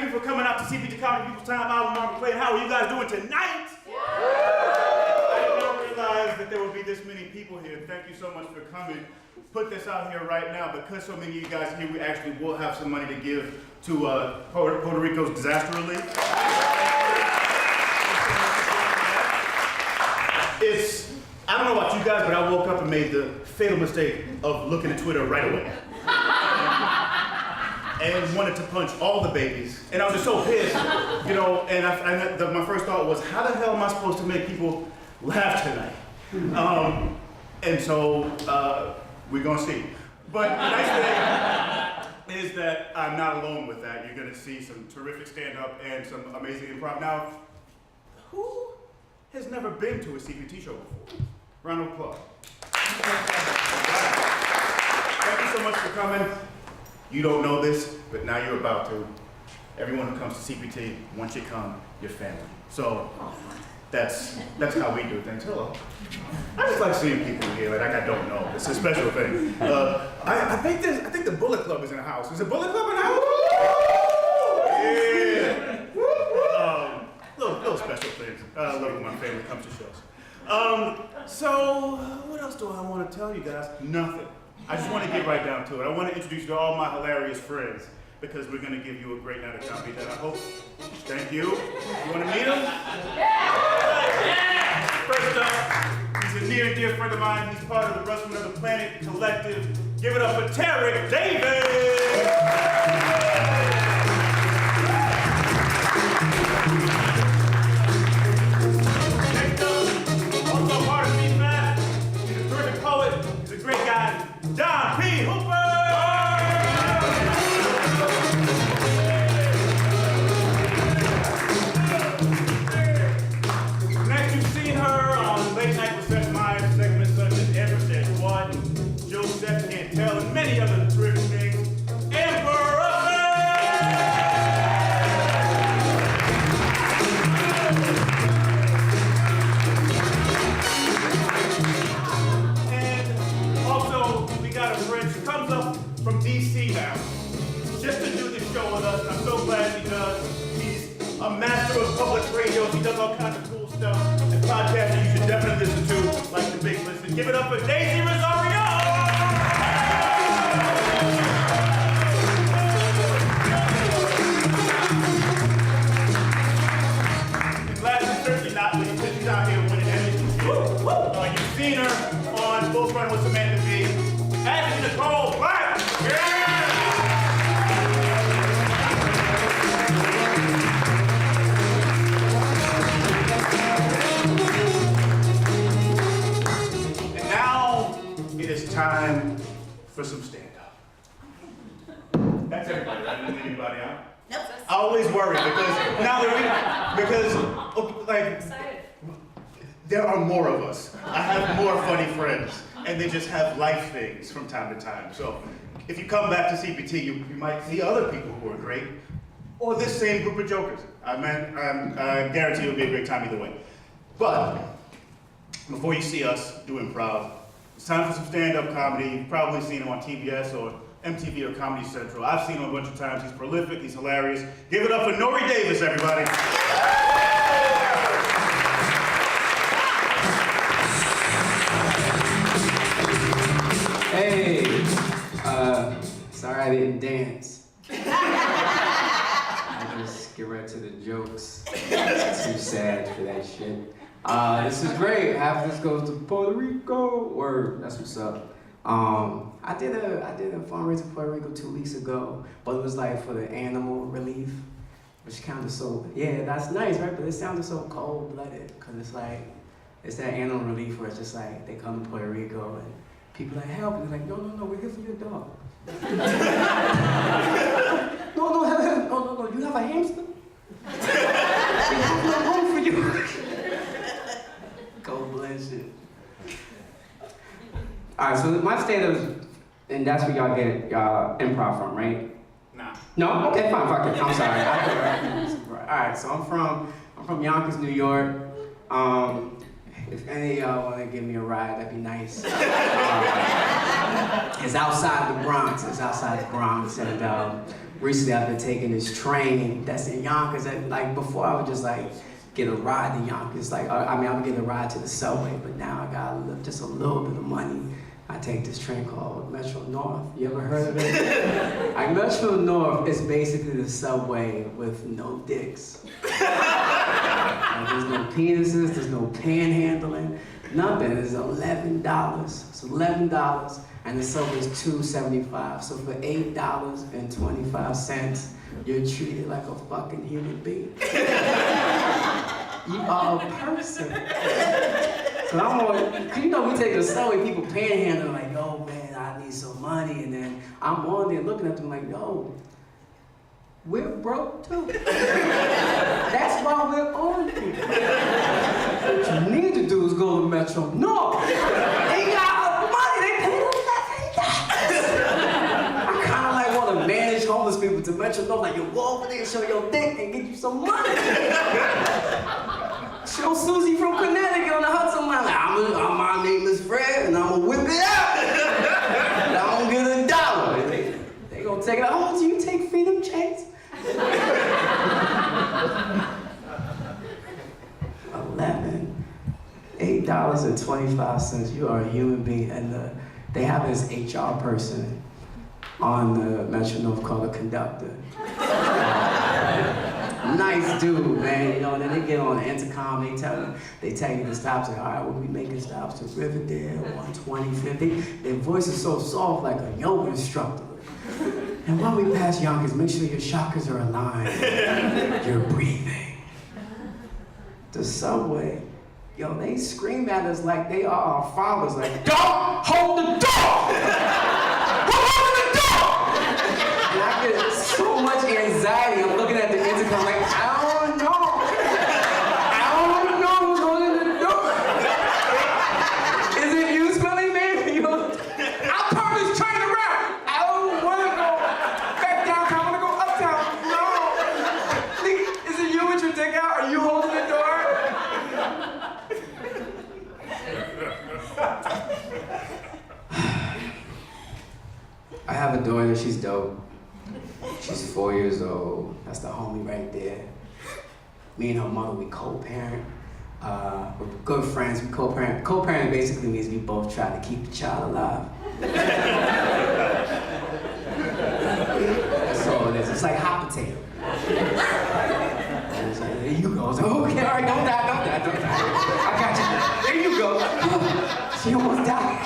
Thank you for coming out to CPT Comedy People's Time. I'm LeMar, McLean. How are you guys doing tonight? I did not realize that there would be this many people here. Thank you so much for coming. Put this out here right now because so many of you guys here, we actually will have some money to give to Puerto Rico's disaster relief. I don't know about you guys, but I woke up and made the fatal mistake of looking at Twitter right away. And wanted to punch all the babies. And I was just so pissed, you know, and my first thought was, how the hell am I supposed to make people laugh tonight? And so, we're gonna see. But the nice thing is that I'm not alone with that. You're gonna see some terrific stand-up and some amazing improv. Now, who has never been to a CPT show before? Round of applause. Thank you so much for coming. You don't know this, but now you're about to. Everyone who comes to CPT, once you come, you're family. So that's how we do things. Hello. I just like seeing people here like I don't know. It's a special thing. I think the Bullet Club is in the house. Is the Bullet Club in the house? Yeah. Little special things. I love when my family comes to shows. So what else do I want to tell you guys? Nothing. I just want to get right down to it. I want to introduce you to all my hilarious friends because we're going to give you a great night of comedy that I hope. Thank you. You want to meet him? Yeah! First up, he's a near and dear friend of mine. He's part of the Ruffin of the Planet Collective. Give it up for Tarik Davis! Give it up for Rosario! And last but certainly not least, she's out here winning everything. You've seen her on Full Front with Samantha B. Nicole! Yeah! Time for some stand-up. That's everybody, right? Didn't leave anybody out? Nope. I always worry because there are more of us. I have more funny friends, and they just have life things from time to time. So if you come back to CPT, you might see other people who are great, or this same group of jokers. I guarantee it'll be a great time either way. But before you see us do improv, it's time for some stand-up comedy. You've probably seen him on TBS or MTV or Comedy Central. I've seen him a bunch of times. He's prolific, he's hilarious. Give it up for Nore Davis, everybody. Hey, sorry I didn't dance. I just get right to the jokes. Too sad for that shit. This is great. Half of this goes to Puerto Rico. Word, that's what's up. I did a fundraiser in Puerto Rico 2 weeks ago, but it was like for the animal relief, which kind of so, yeah, that's nice, right? But it sounded so cold-blooded, because it's like, it's that animal relief where it's just like, they come to Puerto Rico and people are like, help, and they're like, no, we're here for your dog. No, you have a hamster? We have no home for you. Cold-blooded shit. All right, so my stand-up is, and that's where y'all get y'all improv from, right? Nah. No? Okay, fine, fuck it. I'm sorry. All right, so I'm from Yonkers, New York. If any of y'all want to give me a ride, that'd be nice. It's outside the Bronx. It's outside the Bronx. And recently I've been taking this train that's in Yonkers. And like before I would just like get a ride to Yonkers. Like, I would get a ride to the subway, but now I got just a little bit of money. I take this train called Metro North. You ever heard of it? Like Metro North is basically the subway with no dicks. Like, there's no penises, there's no panhandling, nothing. It's $11. It's $11, and the subway is $2.75. So for $8.25, you're treated like a fucking human being. You are a person. So I'm on, cause you know we take the subway, people panhandling like, yo man, I need some money, and then I'm on there looking at them like, yo, we're broke too. That's why we're on here. What you need to do is go to Metro North. They got money, they pay them $11. I kind of like want to manage homeless people to Metro North, like you go over there and show your dick and get you some money. Show Susie from Connecticut on the Hudson line. Like, my name is Fred, and I'm gonna whip it out. And I'm gonna get $1. They gonna take it out. Oh, do you take freedom checks? $8.25. You are a human being, and they have this HR person on the Metro North called a conductor. Nice dude, man, you know, and then they get on the intercom, they tell you the stops, like, all right, we'll be making stops to Riverdale, 120, 50. Their voice is so soft, like a yoga instructor. And when we pass Yonkers, make sure your chakras are aligned. You're breathing. The subway, yo, they scream at us like they are our fathers, like, don't hold the door! Who's holding the door? And I get so much anxiety, I'm looking at the intercom like, I don't know. I don't know who's holding the door. Is it you, Smelly Man? I'll turn this train around. I don't want to go back downtown, I want to go uptown. No. Is it you with your dick out? Are you holding the door? I have a daughter, she's dope. She's 4 years old. That's the homie right there. Me and her mother, we co-parent. We're good friends, we co-parent. Co-parent basically means we both try to keep the child alive. That's all it is. It's like hot potato. And it's like, there you go. So, okay, all right, don't die. I got you. There you go. She almost died.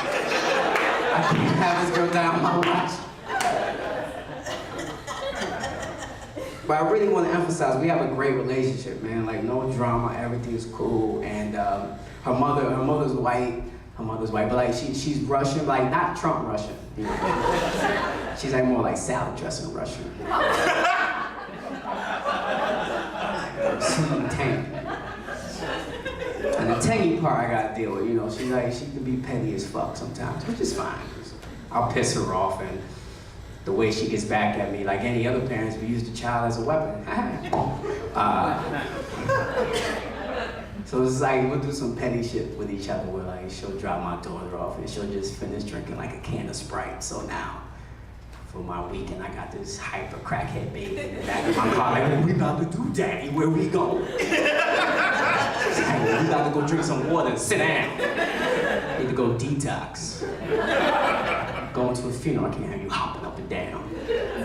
I can't have this girl die on my watch. But I really want to emphasize, we have a great relationship, man. Like, no drama, everything is cool. And her mother's white, but like she's Russian, but like not Trump Russian. You know? She's like more like salad dressing Russian. Sweet and tangy. And the tangy part I gotta deal with, you know, she can be petty as fuck sometimes, which is fine. I'll piss her off, and the way she gets back at me, like any other parents, we use the child as a weapon. So it's like, we'll do some petty shit with each other where like she'll drop my daughter off and she'll just finish drinking like a can of Sprite. So now, for my weekend, I got this hyper crackhead baby in the back of my car, like, what we about to do, Daddy? Where we going? It's like, well, we about to go drink some water and sit down. Need to go detox. Going to a funeral, I can't have you hopping up and down.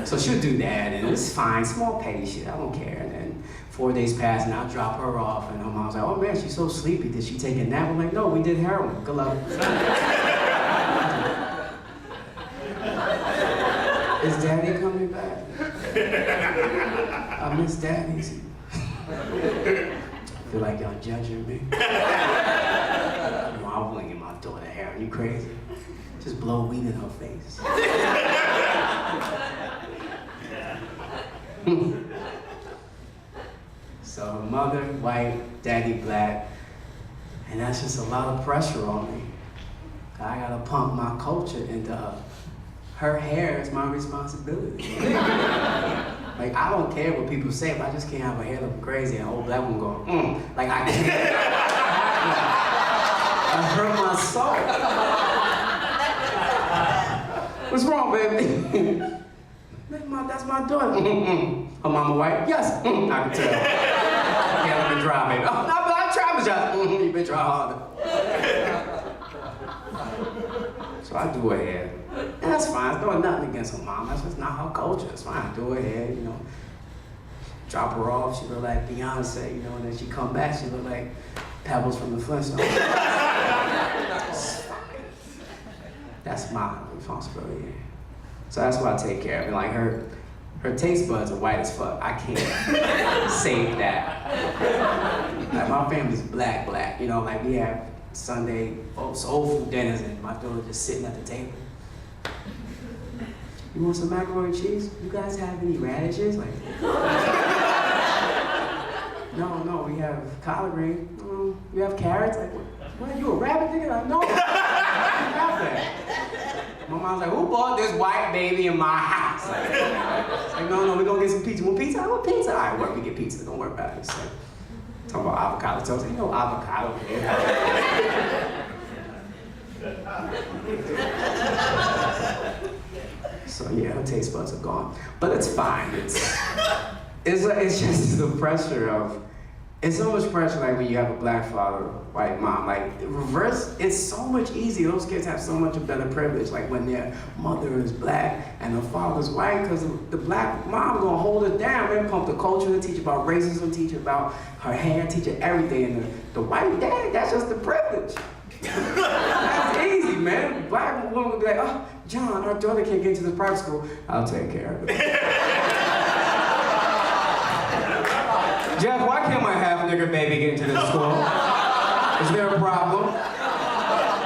So she'll do that, and it's fine, small petty shit, I don't care. And then 4 days pass, and I'll drop her off, and her mom's like, oh man, she's so sleepy, did she take a nap? I'm like, no, we did heroin, good luck. Is Daddy coming back? I miss Daddy's. Feel like y'all judging me. No, I wouldn't give my daughter heroin, you crazy? Just blow weed in her face. So her mother, white, daddy, black, and that's just a lot of pressure on me. I gotta pump my culture into her. Her hair is my responsibility. Like, I don't care what people say, but I just can't have her hair looking crazy and an old black one going, Like, I can't. I hurt my soul. What's wrong, baby? That's my daughter. Her mama white? Yes. I can tell. Yeah, let me try, baby. Oh, no, but I tried, but you been trying harder. So I do her hair. And that's fine. It's doing nothing against her mom. That's just not her culture. It's fine. Do her hair, you know. Drop her off. She look like Beyonce, you know. And then she come back. She look like Pebbles from the Flintstones. That's my responsibility. So that's why I take care of it. Like her taste buds are white as fuck. I can't save that. Like my family's black. You know, like we have Sunday soul food dinners and my daughter just sitting at the table. You want some macaroni and cheese? You guys have any radishes? Like, no, we have collard greens. We have carrots. Like, what? You a rabbit nigga? Like, no, I don't have that. My mom's like, who bought this white baby in my house? Like, no, we're gonna get some pizza. Want pizza? I want pizza. All right, work, we get pizza. Don't worry about it. It's like, talking about avocado toast. Ain't no avocado here. So yeah, her taste buds are gone. But it's fine. It's just the pressure of, it's so much pressure like when you have a black father, white mom. Like reverse, it's so much easier. Those kids have so much better privilege. Like when their mother is black and the father's white, because the black mom gonna hold it down. They pump the culture, they teach about racism, teach about her hair, teach her everything. And the white dad, that's just the privilege. That's easy, man. Black woman would be like, oh, John, our daughter can't get into this private school. I'll take care of it. Jeff, why can't my half-nigger baby get into this school? Is there a problem?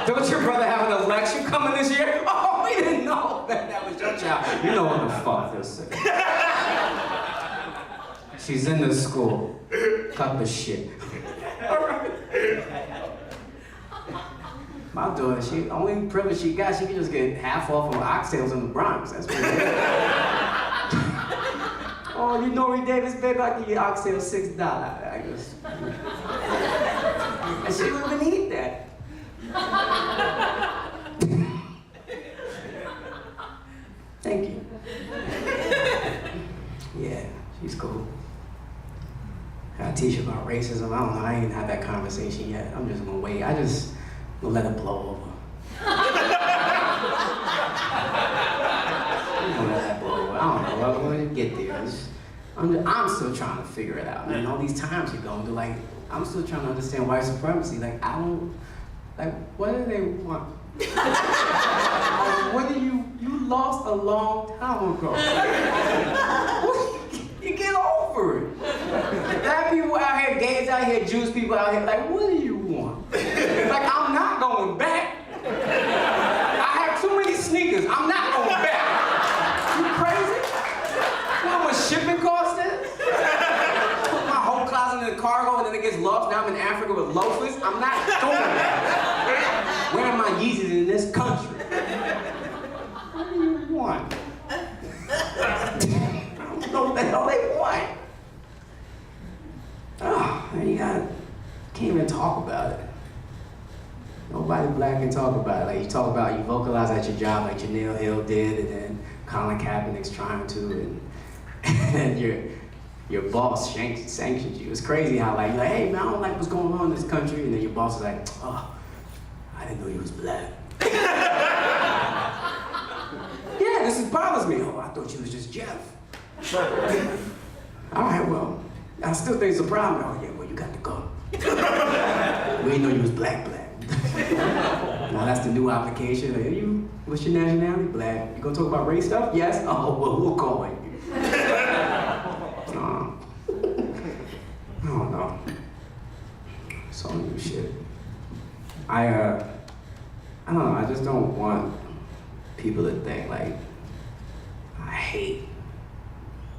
Don't your brother have an election coming this year? Oh, we didn't know that was your child. You know what the fuck this is. She's in this school. Cut the shit. My daughter, she only privilege she got, she can just get half off of oxtails in the Bronx. That's what it is. Oh, you know Nore Davis, baby, I give you oxtail $6. I guess. And she don't even eat that. Thank you. Yeah, she's cool. I teach about racism. I don't know, I ain't had that conversation yet. I'm just gonna wait. I'm gonna let it blow over. I don't know, when you get there, I'm still trying to figure it out. And all these times you're going through, like, I'm still trying to understand white supremacy. Like, what do they want? What do you lost a long time ago. You get over it. Black people out here, gays out here, Jewish people out here, like, what do you want? Like, I'm not going back. I have too many sneakers, I'm not going back. You crazy? You know how much shipping cost is? Put my whole closet in the cargo and then it gets lost. Now I'm in Africa with loafers. I'm not doing that. Wearing my Yeezys in this country. What do you want? I don't know what the hell they want. Oh, man, can't even talk about it. Nobody black can talk about it. Like you talk about, you vocalize at your job like Janelle Hill did, and then Colin Kaepernick's trying to, and your boss sanctions you. It's crazy how like, you're like, hey man, I don't like what's going on in this country, and then your boss is like, oh, I didn't know you was black. Yeah, this bothers me. Oh, I thought you was just Jeff. All right, well, I still think it's a problem. Oh yeah, well you got to go. We didn't know you was black. Now that's the new application. Like, what's your nationality? Black. You gonna talk about race stuff? Yes? Oh, well, we'll call it. I don't know. So new shit. I don't know, I just don't want people to think like, I hate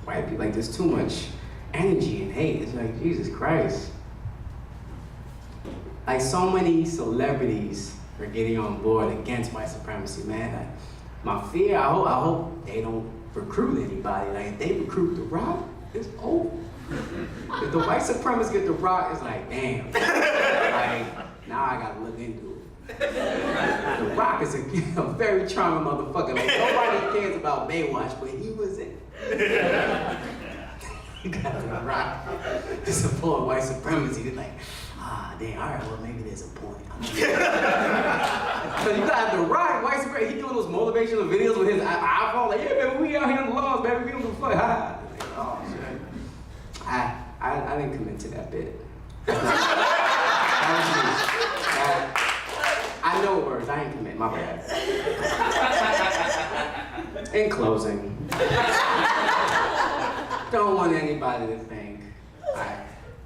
white people. Like there's too much energy and hate. It's like, Jesus Christ. Like so many celebrities are getting on board against white supremacy, man. Like, my fear, I hope they don't recruit anybody. Like if they recruit The Rock, it's over. If the white supremacists get The Rock, it's like, damn. Like, now I gotta look into it. The Rock is a very charming motherfucker. Like, nobody cares about Baywatch, but he was in. You got The Rock to support white supremacy. They're like, damn, all right, well, maybe there's a point. So you got The Rock, white supremacy, he doing those motivational videos with his iPhone, like, yeah, man, we out here in the laws, man, we don't give a fuck. Oh, shit. I didn't commit to that bit. I know words, I ain't commit, my bad. In closing, don't want anybody to think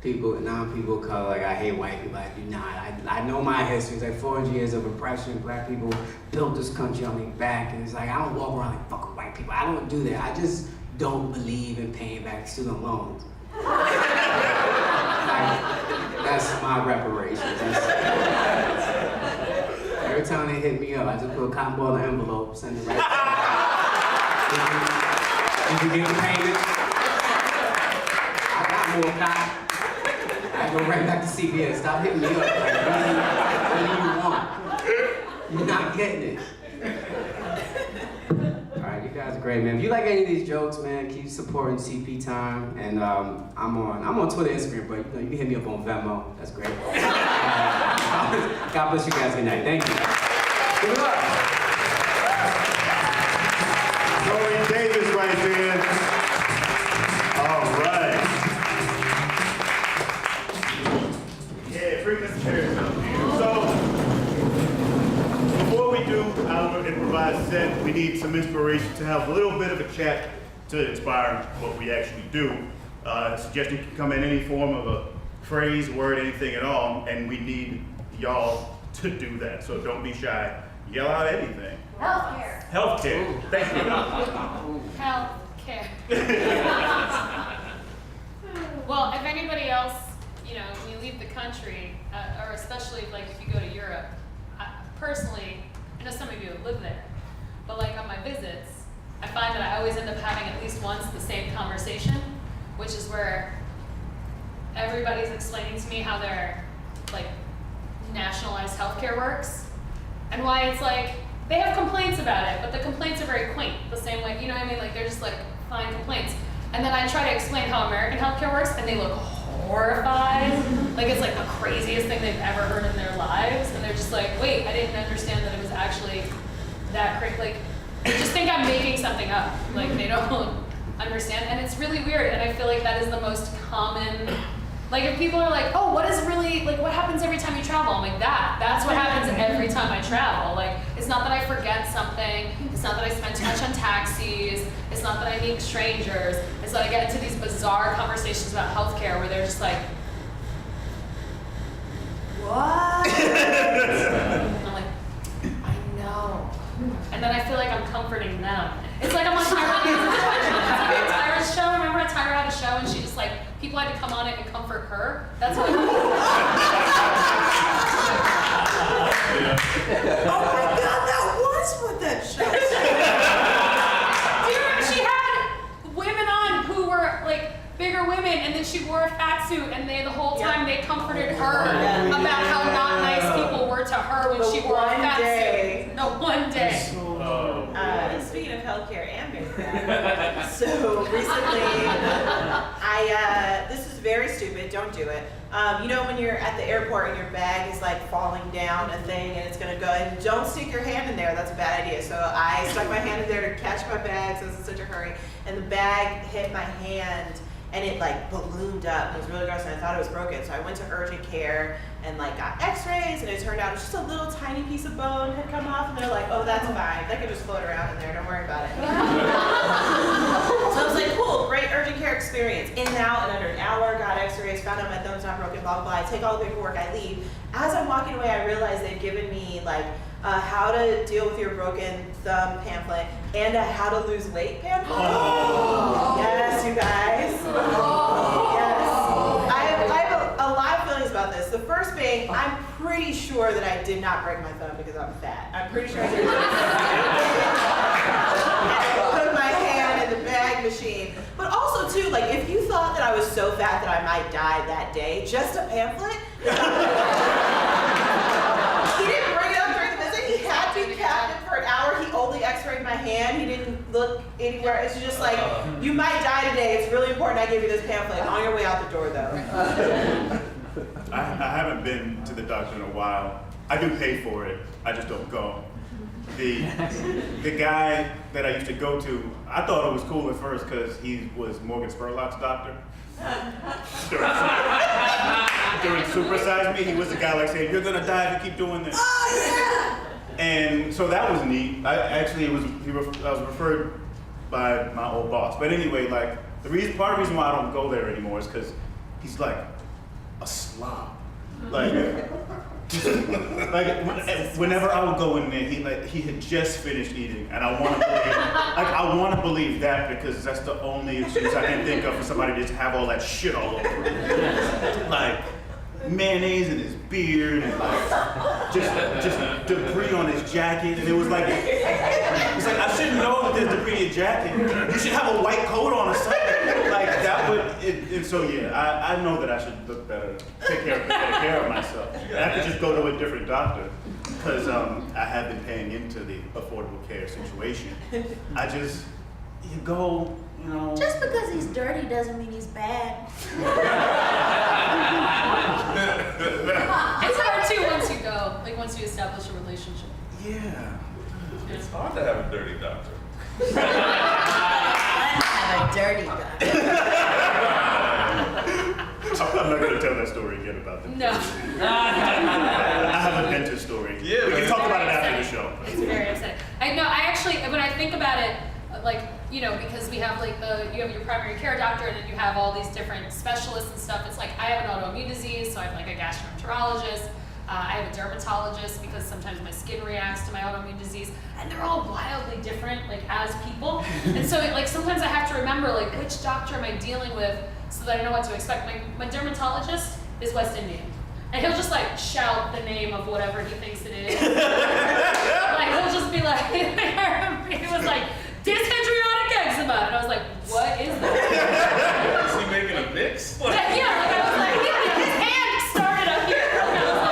non-people of color, like I hate white people. I do not. I know my history. It's like 400 years of oppression. Black people built this country on their back, and it's like I don't walk around like fucking white people. I don't do that. I just don't believe in paying back student loans. That's my reparations. Every time they hit me up, I just put a cotton ball in an envelope, send it right back. Did you get the payment? I got more cotton. I go right back to CPT. Stop hitting me up. Like, what do you want? You're not getting it. All right, you guys are great, man. If you like any of these jokes, man, keep supporting CP Time. And I'm on Twitter, Instagram, but you can hit me up on Venmo. That's great. God bless you guys. Good night. Thank you. Good luck. Corey Davis right there. All right. Yeah, bring this chair up here. So, before we do our improvised set, we need some inspiration to have a little bit of a chat to inspire what we actually do. Suggestion can come in any form of a phrase, word, anything at all, and we need y'all to do that. So don't be shy. Yell out anything. Healthcare. Healthcare. Thank you. Healthcare. Well, if anybody else, when you leave the country, or especially like if you go to Europe, personally, I know some of you have lived there, but like on my visits, I find that I always end up having at least once the same conversation, which is where everybody's explaining to me how their like nationalized healthcare works and why it's like they have complaints about it, but the complaints are very quaint, the same way, you know what I mean? Like they're just like fine complaints. And then I try to explain how American healthcare works and they look horrified. Like it's like the craziest thing they've ever heard in their lives. And they're just like, wait, I didn't understand that it was actually that crazy. Like, they just think I'm making something up. Like they don't understand. And it's really weird. And I feel like that is the most common, like if people are like, oh, what happens every time you travel? I'm like, that's what happens every time I travel. Like, it's not that I forget something. It's not that I spend too much on taxis. It's not that I meet strangers. It's that I get into these bizarre conversations about healthcare where they're just like, what? I'm like, I know. And then I feel like I'm comforting them. It's like I'm on Tyra. It's like Tyra's show. Remember Tyra had a show and she just like, people had to come on it and comfort her. That's what. Oh my God, that was what that show was. Do you remember she had women on who were like bigger women, and then she wore a fat suit, and the whole time they comforted her about how not nice people were to her when she wore a fat suit. No, one day. Speaking of healthcare and big fat, so recently, this is very stupid, don't do it. You know when you're at the airport and your bag is like falling down a thing and it's gonna go, and don't stick your hand in there, that's a bad idea. So I stuck my hand in there to catch my bag, so I was in such a hurry, and the bag hit my hand and it like ballooned up. It was really gross and I thought it was broken. So I went to urgent care and like got x-rays, and it turned out it was just a little tiny piece of bone had come off, and they're like, oh, that's fine. That could just float around in there, don't worry about it. So I was like, cool, great urgent care experience. In and out in under an hour, got x-rays, found out my thumb's not broken, blah, blah, blah. I take all the paperwork, I leave. As I'm walking away, I realized they'd given me like how to deal with your broken thumb pamphlet and a how to lose weight pamphlet. Oh. Yes, you guys. Oh. Yes. I have a lot of feelings about this. The first being, I'm pretty sure that I did not break my thumb because I'm fat. I'm pretty sure I did. I put my hand in the bag machine. But also too, like if you thought that I was so fat that I might die that day, just a pamphlet? He didn't bring it anywhere. It's just like, you might die today. It's really important I give you this pamphlet on your way out the door, though. I haven't been to the doctor in a while. I do pay for it. I just don't go. The guy that I used to go to, I thought it was cool at first because he was Morgan Spurlock's doctor. During Super Size Me, he was the guy like saying, "You're gonna die if you keep doing this." Oh yeah! And so that was neat. I was referred by my old boss. But anyway, like part of the reason why I don't go there anymore is because he's like a slob. Like whenever I would go in there, he had just finished eating, and I want to believe that because that's the only excuse I can think of for somebody to just have all that shit all over him. Like mayonnaise in his beard, and like just debris on his jacket, and it was like it's like I should know that there's debris in your jacket. You should have a white coat on or something. Like that would. And so yeah, I know that I should look better, take care of myself. And I could just go to a different doctor because I have been paying into the affordable care situation. You go, you know. Just because he's dirty doesn't mean he's bad. It's hard too once you go, like once you establish a relationship. Yeah. It's hard to have a dirty doctor. I'm a dirty guy. I'm not going to tell that story again about them. No. I have a dentist story. Yeah, we can talk about it after the show. It's very upsetting. I actually, when I think about it, like, you know, because we have like you have your primary care doctor and then you have all these different specialists and stuff. It's like I have an autoimmune disease, so I have like a gastroenterologist. I have a dermatologist because sometimes my skin reacts to my autoimmune disease, and they're all wildly different, like as people. And so, like sometimes I have to remember, like which doctor am I dealing with, so that I know what to expect. My dermatologist is West Indian, and he'll just like shout the name of whatever he thinks it is. Like he'll just be like, he was like dyshydrotic eczema, and I was like, what is that? Is he making a mix? Yeah, like I was like, his hand started up here. And I was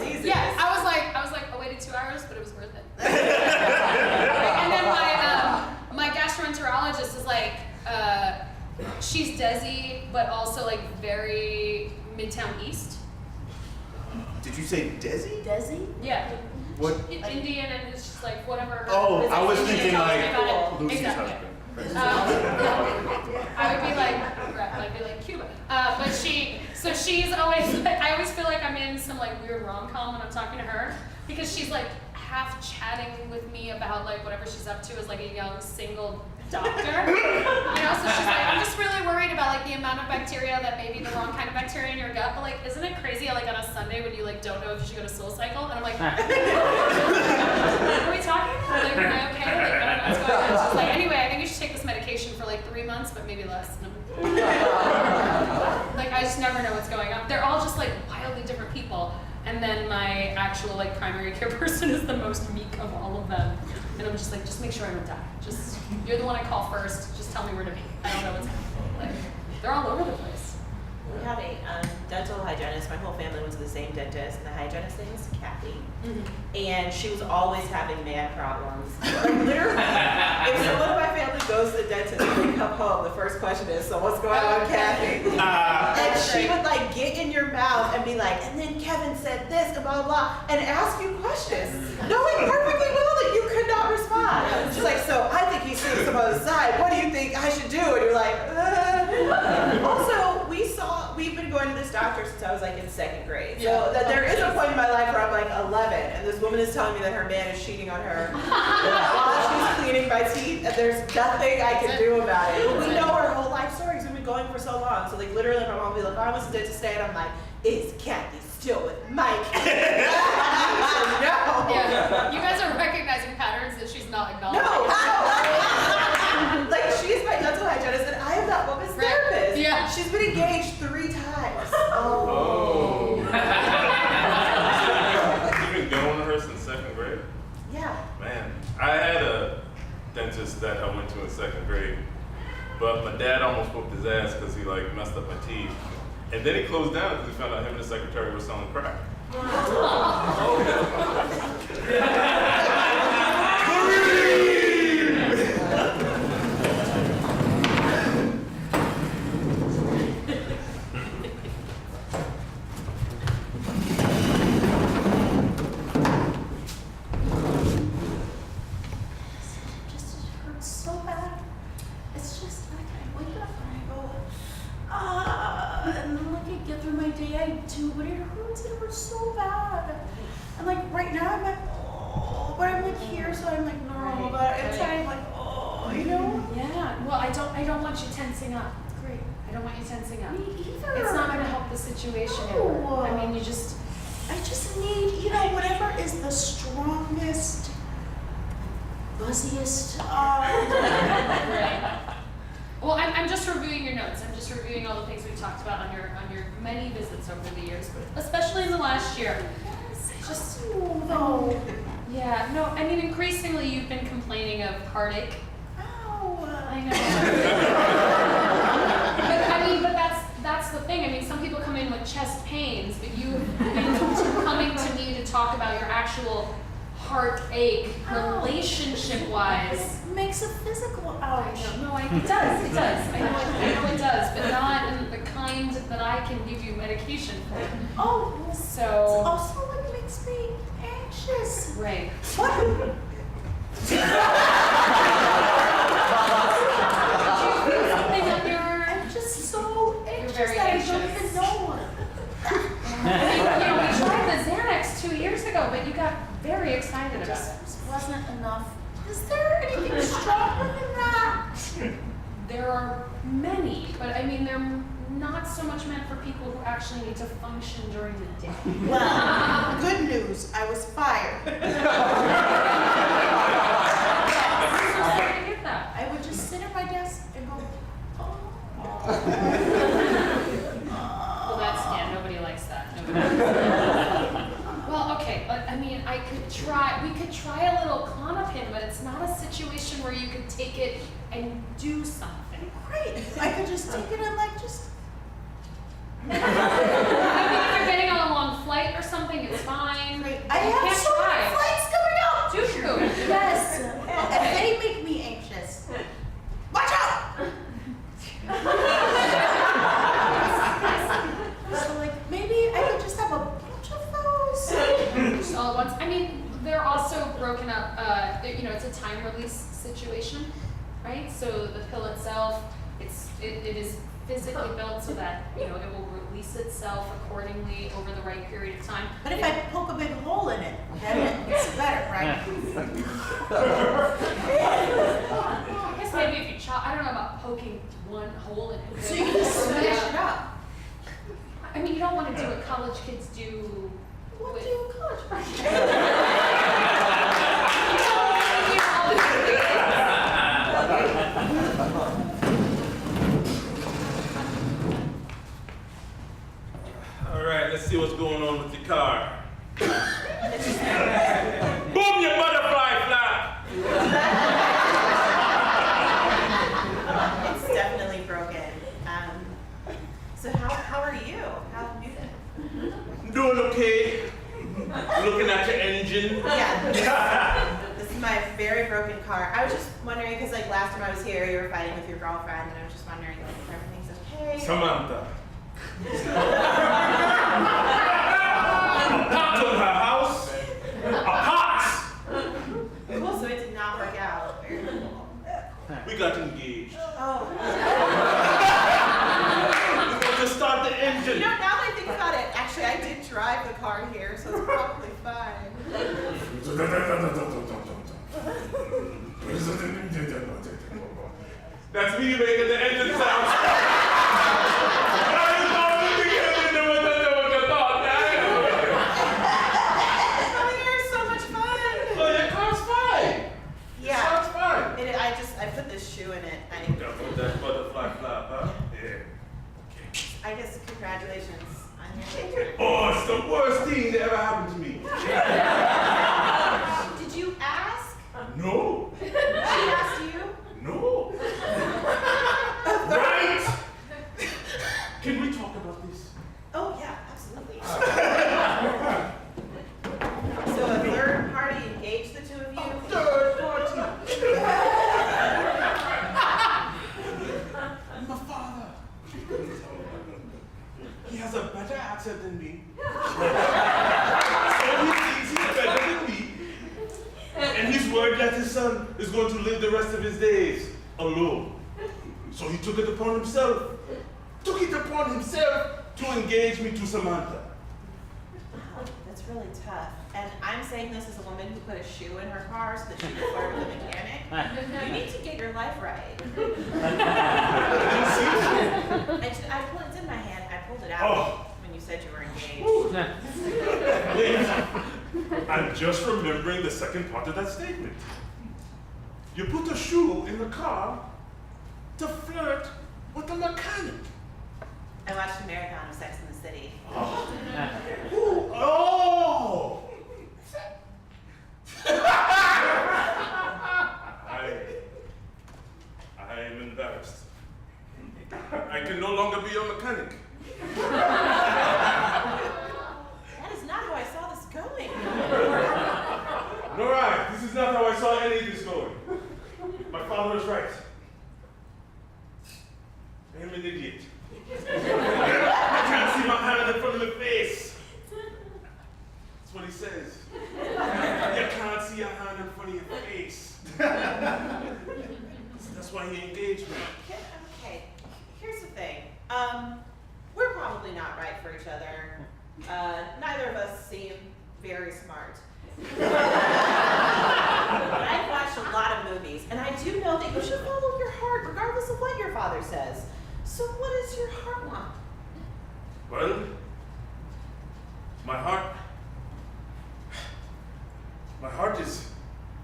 like, yes, I was like, I waited 2 hours, but it was worth it. And then my gastroenterologist is like, she's Desi, but also like very Midtown East. Did you say Desi? Desi? Yeah. What? Indian, and it's just like whatever. Oh, I was Indian thinking tells me like about it. Lucy's Exactly. husband. I would be like, I'd be like Cuba. But she's always, I always feel like I'm in some like weird rom-com when I'm talking to her, because she's like half chatting with me about like whatever she's up to as like a young single doctor. You know, so she's like, I'm just really worried about like the amount of bacteria that may be the wrong kind of bacteria in your gut, but like, isn't it crazy like on a Sunday when you like don't know if you should go to SoulCycle? And I'm like, what are we talking about? Like, am I okay? Like, I don't know what's going on. She's like, anyway, I think you should take this medication for like 3 months, but maybe less. And like, I just never know what's going on. They're all just like wildly different people. And then my actual like primary care person is the most meek of all of them. And I'm just like, just make sure I don't die. Just, you're the one I call first. Just tell me where to be. I don't know what's happening. Like, they're all over the place. We have a dental hygienist. My whole family went to the same dentist, and the hygienist name is Kathy. And she was always having mad problems. Like literally, if someone in my family goes to the dentist and they come home, the first question is, so what's going on, Kathy? And she would like get in your mouth and be like, and then Kevin said this, and blah, blah, blah, and ask you questions, knowing perfectly well that you could not respond. She's like, so I think he's seeing some other side. What do you think I should do? And you're like, Also, we've been going to this doctor since I was like in 2nd grade. So that there is a point in my life where I'm like 11, and this woman is telling me that her man is cheating on her while she's cleaning my teeth, and there's nothing I can do about it. But we know her whole life story because we've been going for so long. So like literally my mom will be like, I was dentist today, and I'm like, is Kathy still with Mike? No. Yeah. You guys are recognizing patterns that she's not acknowledging. No. Like she is my dental hygienist, and I am that woman's therapist. Yeah. She's been engaged 3 times. Oh. You've been going to her since 2nd grade? Yeah. Man, I had a dentist that I went to in 2nd grade, but my dad almost whooped his ass because he like messed up my teeth. And then he closed down because he found out him and his secretary were selling crack. day I do, but it hurts. It hurts so bad. And like right now, I'm like, oh, but I'm like here, so I'm like, no, Right, but inside right. I'm like, oh, you know? Yeah. Well, I don't want you tensing up. Great. I don't want you tensing up. Me either. It's not gonna help the situation. No. I mean, you just. I just need, you know, whatever is the strongest, buzziest. Right. Well, I'm just reviewing your notes. I'm just reviewing all the things we talked about on your many visits over the years, but especially in the last year. Just though. yeah, no. I mean, increasingly you've been complaining of heartache. Ow. I know. but that's the thing. I mean, some people come in with chest pains, but you've been coming to me to talk about your actual heartache, relationship-wise. It makes a physical ouch. It does. I know it does, but not in the kind that I can give you medication for. Oh, So, also it makes me anxious. right. What? Something on your. I'm just so anxious very that anxious. I don't even know. We tried the Xanax 2 years ago, but you got very excited about it. Just wasn't enough. Is there anything stronger than that? There are many, but I mean, they're not so much meant for people who actually need to function during the day. Well, good news. I was fired. I'm so sorry to hear that. I would just sit at my desk and go, oh. Well, yeah, nobody likes that. Nobody likes that. Well, okay, but I mean, we could try a little Klonopin, but it's not a situation where you could take it and do something. Great. I could just take it and like just. I mean, if you're getting on a long flight or something, it's fine. Great. You I have can't so many try. flights coming up. Do you? Yes. And they make me anxious. Watch out! So like maybe I could just have a bunch of those. Just all at once. I mean, they're also broken up. It's a time release situation, right? So the pill itself, it is physically built so that it will release itself accordingly over the right period of time. But if I poke a big hole in it, then it's better, right? I guess maybe if you chop, I don't know about poking one hole in it. So you can just smash it up. I mean, you don't want to do what college kids do. What with- do you college? All right, let's see what's going on with your car. Boom, your butterfly flap! It's definitely broken. So how are you? How have you been? I'm doing okay. Looking at your engine. Yeah. This is my very broken car. I was just wondering, because like last time I was here, you were fighting with your girlfriend, and I was just wondering like, if everything's okay. Samantha. A pot on her house. A pot! Cool, so it did not work out. Very cool. We got engaged. Oh. We're going to start the engine. Now that I think about it, actually I did drive the car here, so it's probably fine. That's me making the engine sound. Oh, you're so much fun. Oh, your car's fine. Yeah. Car's fine. I put this shoe in it. Got that butterfly flap, huh? Yeah. I guess congratulations on your engagement. Oh, it's the worst thing that ever happened to me. Did you ask? No. She asked you? No. Right? Can we talk about this? Oh yeah, absolutely. So a third party engaged the two of you? Third party. My father. He has a better accent than me. So he thinks he's better than me. And he's worried that his son is going to live the rest of his days alone. So he took it upon himself to to engage me to Samantha. Wow, that's really tough. And I'm saying this as a woman who put a shoe in her car so that she could flirt with a mechanic. You need to get your life right. It's in my hand. I pulled it out when you said you were engaged. I'm just remembering the second part of that statement. You put a shoe in the car to flirt with a mechanic. I watched a marathon of Sex and the City. Oh! I am embarrassed. I can no longer be your mechanic. That is not how I saw this going. Nore, this is not how I saw any of this going. My father is right. I am an idiot. I can't see my hand in front of my face. That's what he says. You can't see your hand in front of your face. That's why he engaged me. Okay, here's the thing. We're probably not right for each other. Neither of us seem very smart. But I've watched a lot of movies, and I do know that you should follow your heart regardless of what your father says. So what does your heart want? Well, my heart is,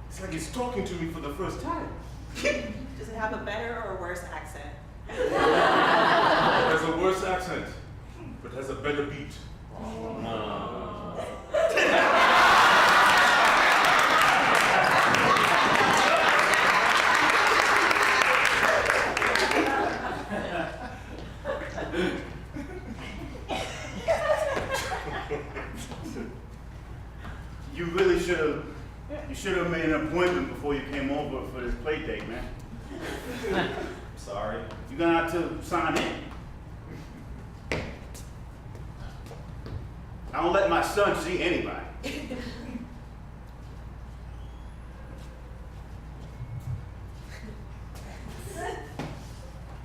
it's like it's talking to me for the first time. Does it have a better or a worse accent? It has a worse accent, but has a better beat. You really should have made an appointment before you came over for this play date, man. Sorry. You're gonna have to sign in. I don't let my son see anybody.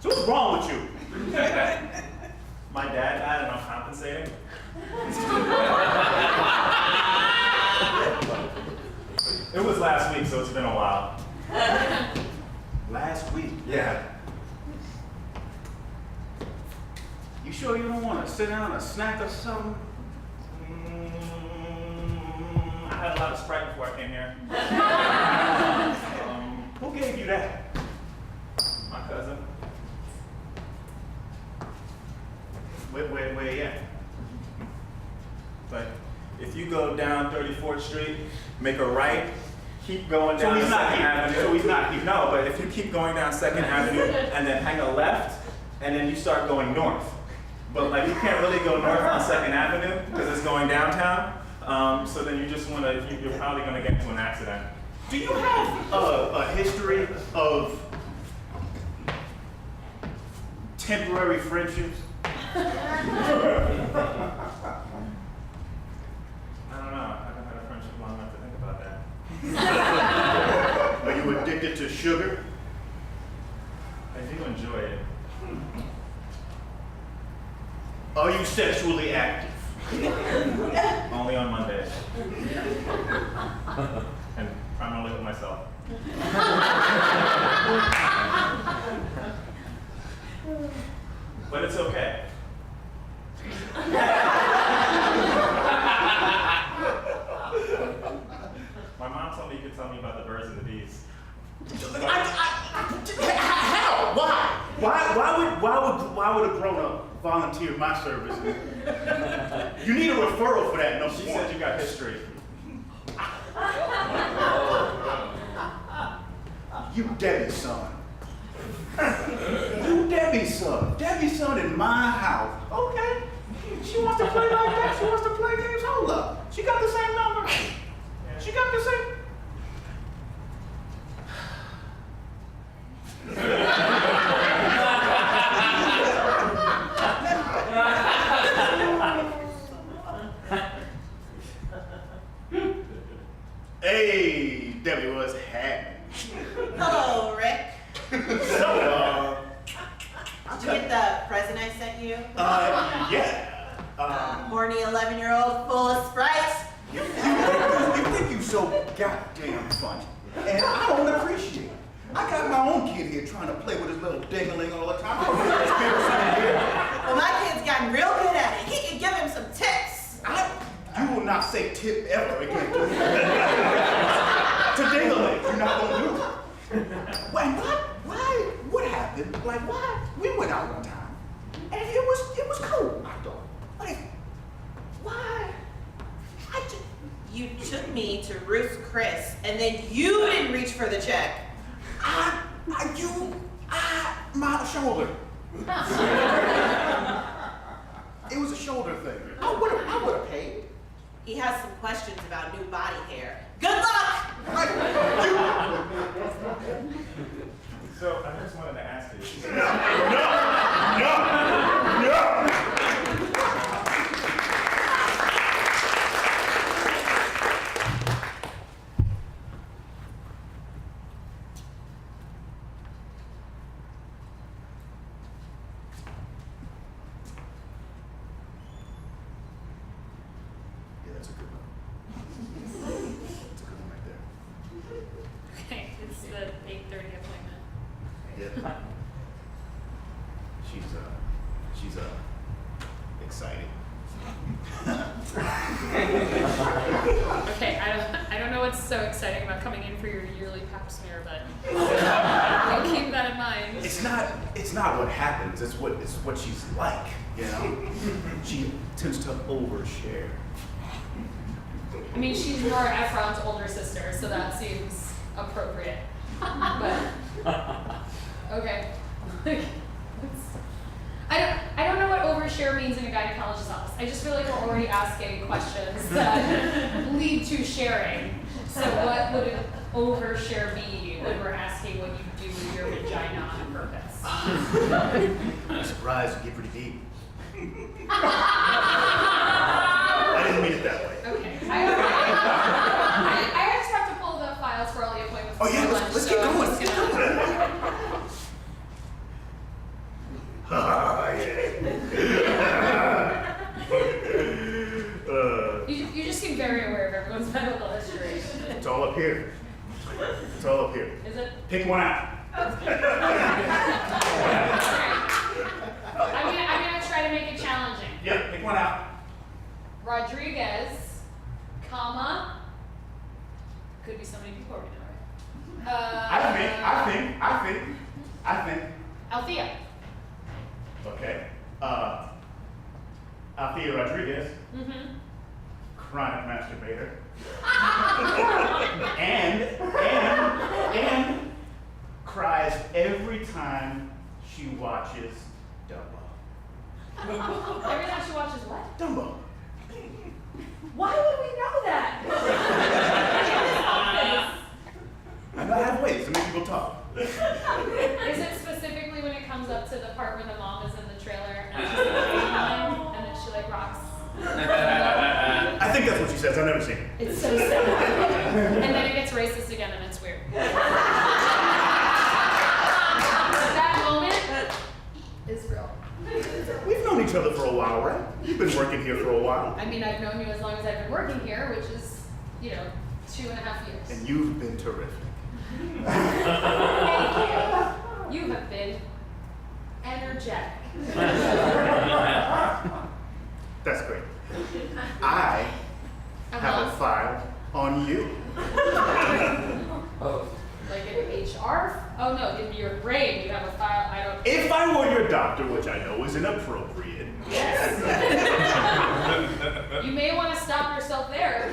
So what's wrong with you? My dad died and I'm compensating. It was last week, so it's been a while. Last week? Yeah. You sure you don't want to sit down and snack or something? I had a lot of Sprite before I came here. Who gave you that? My cousin. Where at? But if you go down 34th Street, make a right, keep going So down he's not 2nd here. Avenue. So he's not here. No, but if you keep going down 2nd Avenue and then hang a left, and then you start going north. But like you can't really go north on 2nd Avenue because it's going downtown. So then you just want to, you're probably going to get into an accident. Do you have a history of temporary friendships? I don't know. I haven't had a friendship long enough to think about that. Are you addicted to sugar? I do enjoy it. Are you sexually active? Only on Mondays. And primarily with myself. But it's okay. My mom told me you could tell me about the birds and the bees. How? Why? Why would a grown-up volunteer my service? You need a referral for that, no She more. said you got history. You Debbie's son. You Debbie's son. Debbie's son in my house. Okay. She wants to play like that. She wants to play games. Hold up. She got the same number. She got the same. Hey, Debbie, what's happening? Hello, Rick. So, Did you get the present I sent you? Yeah. Horny 11-year-old full of Sprite. You think you so goddamn funny, and I don't appreciate it. I got my own kid here trying to play with his little ding-a-ling all the time. I don't think this kid is sitting here. Well, my kid's gotten real good at it. He can give him some tips. You will not say tip ever again. To ding-a-ling, you're not gonna do it. Wait, what? Why? What happened? Like, why? We went out one time, and it was cool, I thought. Like, why? You took me to Ruth's Chris, and then you didn't reach for the check. My shoulder. It was a shoulder thing. I would have paid. He has some questions about new body hair. Good luck! So I just wanted to ask you. No! Yeah, that's a good one. That's a good one right there. Okay, it's the 8:30 appointment. Yeah. She's exciting. Okay, I don't know what's so exciting about coming in for your yearly pap smear, but we'll keep that in mind. It's not what happens, it's what she's like, you know? She tends to overshare. I mean, she's Nore Ephron's older sister, so that seems appropriate. But okay. I don't know what overshare means in a gynecologist's office. I just feel like we're already asking questions that lead to sharing. So what would an overshare be when we're asking what you do with your vagina on purpose? I'm surprised you get pretty deep. I didn't mean it that way. Okay. I just have to pull the files for all the appointments. Oh yeah, for lunch, let's so get I'm going. just Let's gonna- get going. You just seem very aware of everyone's medical history. It's all up here. It's all up here. Is it? Pick one out. I'm gonna try to make it challenging. Yep, pick one out. Rodriguez, comma, could be somebody before we know it. I think. Althea. Okay. Althea Rodriguez, Mm-hmm. chronic masturbator. and cries every time she watches Dumbo. Every time she watches what? Dumbo. Why would we know that? I know I have ways to make people talk. Is it specifically when it comes up to the part where the mom is in the trailer and she's and then she like rocks? I think that's what she says. I've never seen it. It's so sad. And then it gets racist again and it's weird. That moment is real. We've known each other for a while, right? You've been working here for a while. I mean, I've known you as long as I've been working here, which is, 2.5 years. And you've been terrific. Thank you. You have been energetic. That's great. I have a file on you. Like in HR? Oh no, in your brain you have a file. I don't. If I were your doctor, which I know is inappropriate. Yes. You may want to stop yourself there.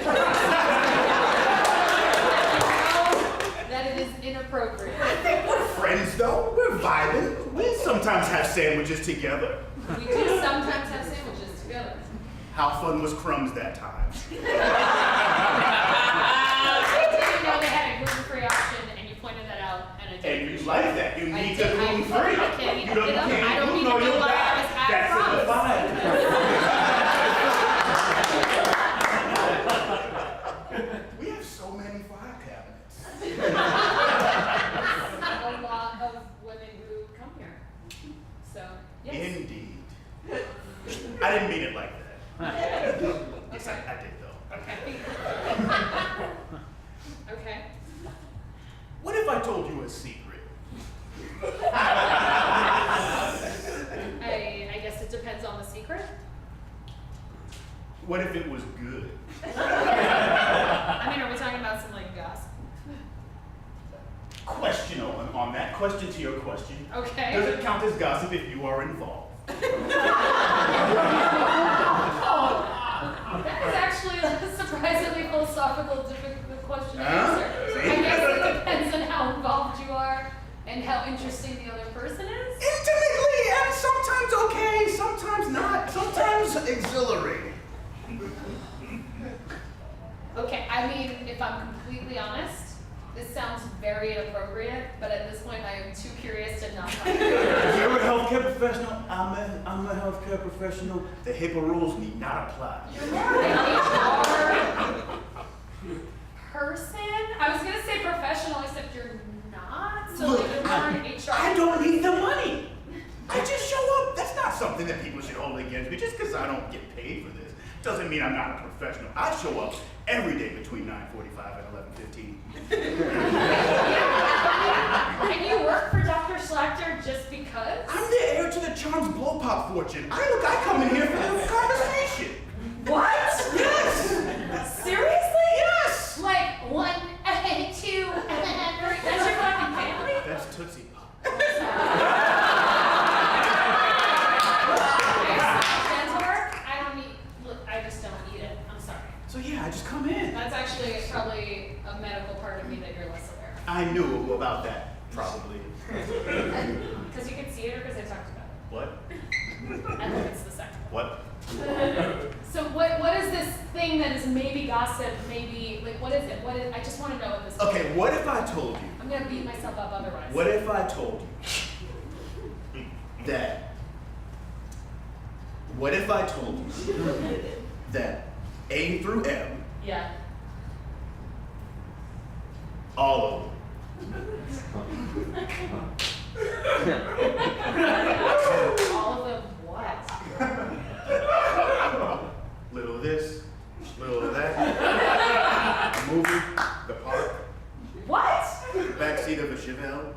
That it is inappropriate. We're friends though. We're vibing. We sometimes have sandwiches together. We do sometimes have sandwiches together. How fun was crumbs that time? Did you know they had a gluten-free option and you pointed that out and I did. And you like that. You need to I gluten-free. I can't You even don't, get up. I can't, don't you even know know you'll why I die. was at That's in the crumbs. file. We have so many file cabinets. A lot of women who come here. So, yes. Indeed. I didn't mean it like that. Yes, I did though. Okay. Okay. What if I told you a secret? I guess it depends on the secret. What if it was good? I mean, are we talking about some like gossip? Question on that. Question to your question. Okay. Does it count as gossip if you are involved? That is actually a surprisingly philosophical, difficult question to Huh? answer. See? I guess it depends on how involved you are and how interesting the other person is. Intimately, and sometimes okay, sometimes not, sometimes exhilarating. Okay, I mean, if I'm completely honest, this sounds very inappropriate, but at this point I am too curious to not talk about it. You're a healthcare professional. I'm a healthcare professional. The HIPAA rules need not apply. You're more of an HR person? I was gonna say professional, except you're not, so Look, like you're more an HR. I don't need the money. I just show up. That's not something that people should hold against me. Just because I don't get paid for this doesn't mean I'm not a professional. I show up every day between 9:45 and 11:15. And you work for Dr. Schlachter just because? I'm the heir to the Charms Blow Pop fortune. I come in here for the conversation. What? Yes! Seriously? Yes! Like 1, 2, and 3. That's your fucking family? That's Tootsie Pop. I just don't eat it. I'm sorry. So yeah, I just come in. That's actually probably a medical part of me that you're less aware of. I knew about that, probably. Because you can see it or because I talked about it. What? I think it's the second one. What? So what is this thing that is maybe gossip, maybe, like what is it? I just want to know what this is. Okay, what if I told you? I'm going to beat myself up otherwise. What if I told you that? What if I told you that A through M, Yeah. all of them, All of them what? little of this, little of that, the movie, the park, What? the backseat of a Chevelle.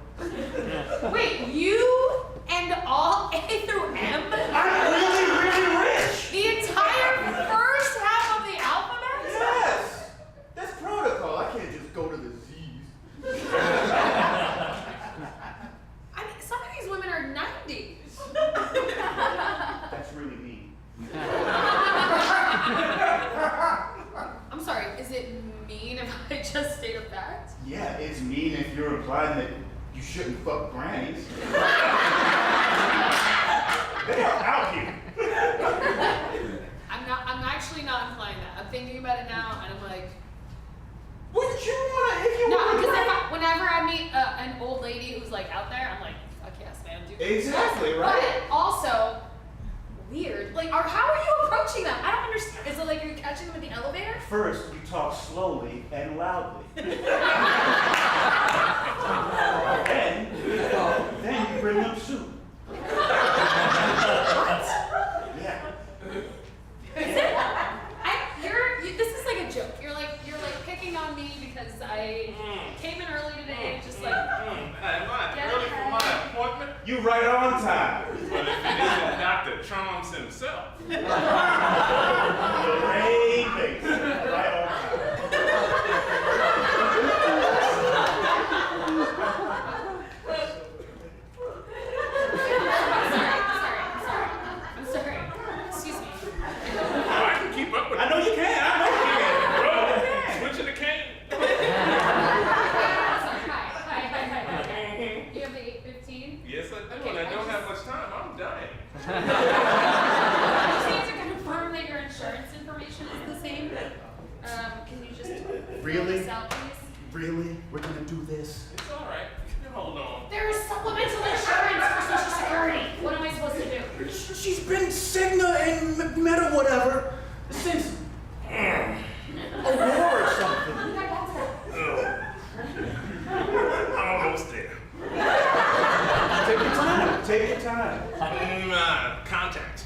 Wait, you and all A through M? I'm really, really rich! The entire first half of the alphabet? Yes! That's protocol. I can't just go to the Z's. I mean, some of these women are 90s. That's really mean. I'm sorry, is it mean if I just state a fact? Yeah, it's mean if you're implying that you shouldn't fuck grannies. They are out here. I'm actually not implying that. I'm thinking about it now and I'm like, Wouldn't you wanna, if you no, wanna because whenever I meet an old lady who's like out there, I'm like, fuck yes, man, do this. Exactly, right? But also, weird. Like, how are you approaching them? I don't understand. Is it like you're catching them in the elevator? First, you talk slowly and loudly. then you bring them soup. Yeah. This is like a joke. You're like picking on me because I came in early today, just like. Am I early for my appointment? You right on time. But if it isn't Dr. Charms himself. Great face. Right on time. I'm sorry. Excuse me. Oh, I can keep up with I know you can. Bro, switching the cane. Hi. You have the 8:15? Yes, I do. Okay, And I I don't just- have much time. I'm dying. I just need to confirm that your insurance information is the same. Can you just Really? fill this out, please? Really? We're gonna do this? It's all right. Hold on. There is supplemental insurance for Social Security. What am I supposed to do? She's been Cigna and Meta whatever since a war or something. How did I get to that? Almost there. Take your time. Take your time. Contact.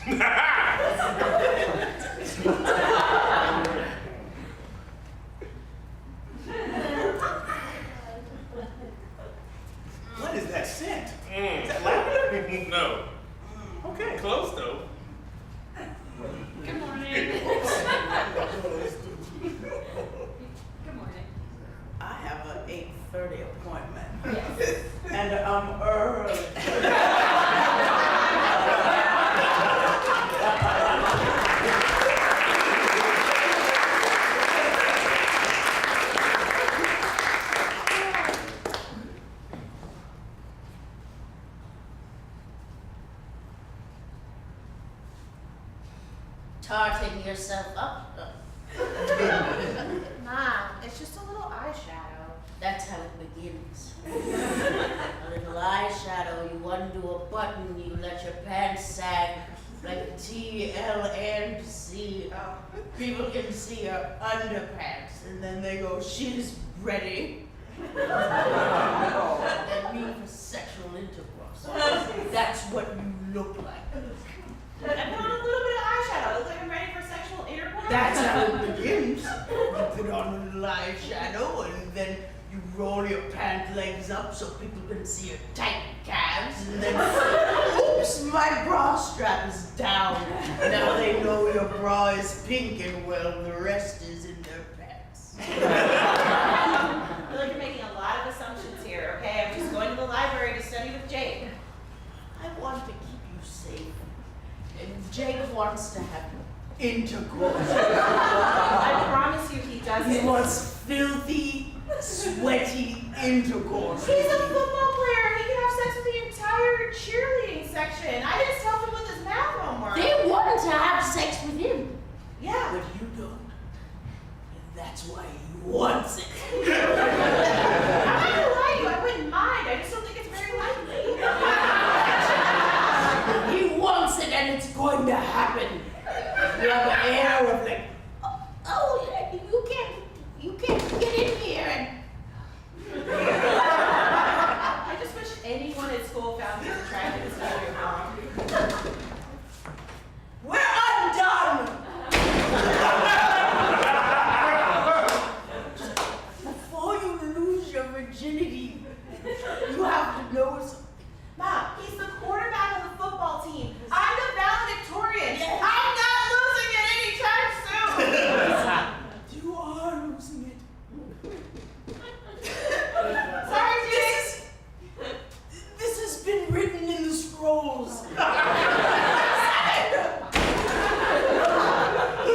tarting yourself up. Mom, it's just a little eyeshadow. That's how it begins. A little eyeshadow, you undo a button, you let your pants sag like TLNC. People can see your underpants, and then they go, she's ready. That means for sexual intercourse. That's what you look like. I put on a little bit of eyeshadow. I look like I'm ready for sexual intercourse. That's how it begins. You put on a little eyeshadow, and then you roll your pant legs up so people can see your tight calves, and then, oops, my bra strap is down. Now they know your bra is pink, and well, the rest is in their pants. I feel like you're making a lot of assumptions here, okay? I'm just going to the library to study with Jake. I want to keep you safe, and Jake wants to have intercourse. I promise you he doesn't. He wants filthy, sweaty intercourse. He's a football player. He can have sex with the entire cheerleading section. I just helped him with his math homework. They want to have sex with him. Yeah. But you don't. And that's why he wants it. I'm not gonna lie to you. I wouldn't mind. I just don't think it's very likely. He wants it, and it's going to happen. You have an air of like, oh, you can't get in here. And I just wish anyone at school found me as attractive as your mom. we're undone. Before you lose your virginity, you have to know something. Mom, he's the quarterback of the football team. I'm the valedictorian. I'm not losing it anytime soon. You are losing it. Sorry, Jake. This has been written in the scrolls. He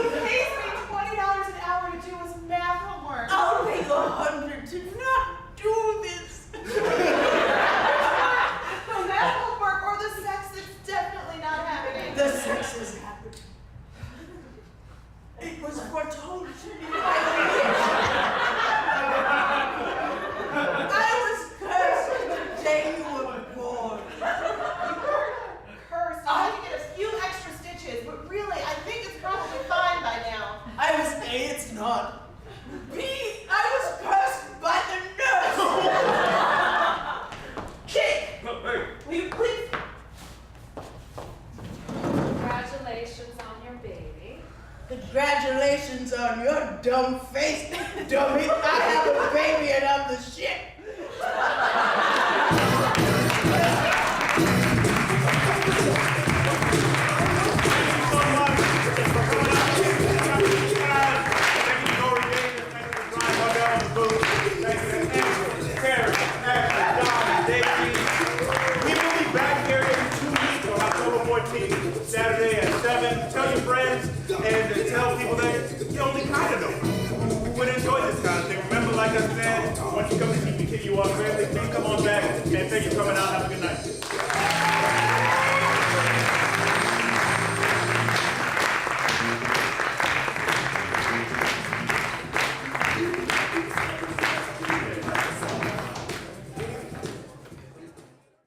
pays me $20 an hour to do his math homework. I'll pay $100 to not do this. The math homework or the sex that's definitely not happening. The sex has happened. It was foretold to me by I was cursed the day you were born. Cursed. I had to get a few extra stitches, but really, I think it's probably fine by now. I was A, it's not. B, I was cursed by the nurse. Kick! No, hey. Will you please? Congratulations on your baby. Congratulations on your dumb face, dummy. I have a baby and I'm the shit. Saturday at 7. Tell your friends and tell people that you only kind of know who would enjoy this kind of thing. Remember, like I said, once you come to CPT, you are family. Please come on back, and thank you for coming out. Have a good night.